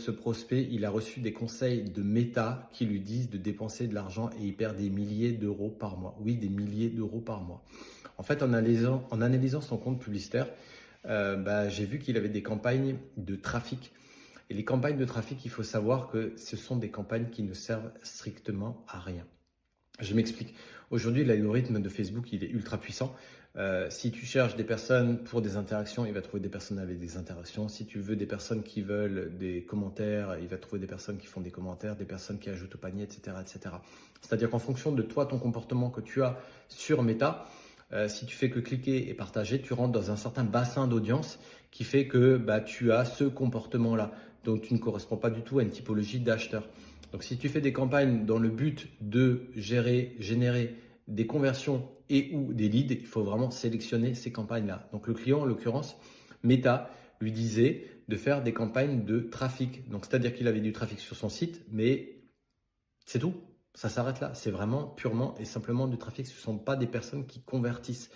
ce prospect, il a reçu des conseils de Meta qui lui disent de dépenser de l'argent et il perd des milliers d'euros par mois. Oui, des milliers d'euros par mois. En fait, en analysant son compte publicitaire, j'ai vu qu'il avait des campagnes de trafic. Et les campagnes de trafic, il faut savoir que ce sont des campagnes qui ne servent strictement à rien. Je m'explique. Aujourd'hui, l'algorithme de Facebook, il est ultra puissant. Si tu cherches des personnes pour des interactions, il va trouver des personnes avec des interactions. Si tu veux des personnes qui veulent des commentaires, il va trouver des personnes qui font des commentaires, des personnes qui ajoutent au panier, etc., etc. C'est-à-dire qu'en fonction de toi, ton comportement que tu as sur Meta, si tu fais que cliquer et partager, tu rentres dans un certain bassin d'audience qui fait que tu as ce comportement-là. Donc, tu ne corresponds pas du tout à une typologie d'acheteur. Donc, si tu fais des campagnes dans le but de générer des conversions et ou des leads, il faut vraiment sélectionner ces campagnes-là. Donc, le client, en l'occurrence, Meta, lui disait de faire des campagnes de trafic. Donc, c'est-à-dire qu'il avait du trafic sur son site, mais c'est tout. Ça s'arrête là. C'est vraiment purement et simplement du trafic. Ce ne sont pas des personnes qui convertissent.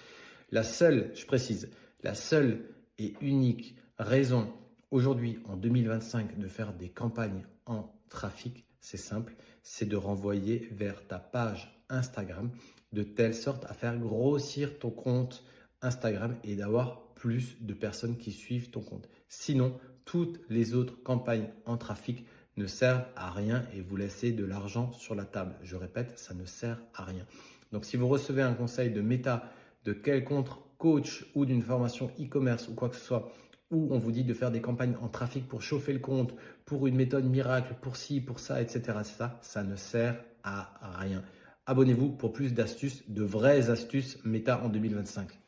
La seule, je précise, la seule et unique raison aujourd'hui, en 2025, de faire des campagnes en trafic, c'est simple, c'est de renvoyer vers ta page Instagram de telle sorte à faire grossir ton compte Instagram et d'avoir plus de personnes qui suivent ton compte. Sinon, toutes les autres campagnes en trafic ne servent à rien et vous laissez de l'argent sur la table. Je répète, ça ne sert à rien. Donc, si vous recevez un conseil de Meta, de quelconque coach ou d'une formation e-commerce ou quoi que ce soit, où on vous dit de faire des campagnes en trafic pour chauffer le compte, pour une méthode miracle, pour ci, pour ça, etc., ça ne sert à rien. Abonnez-vous pour plus d'astuces, de vraies astuces Meta en 2025.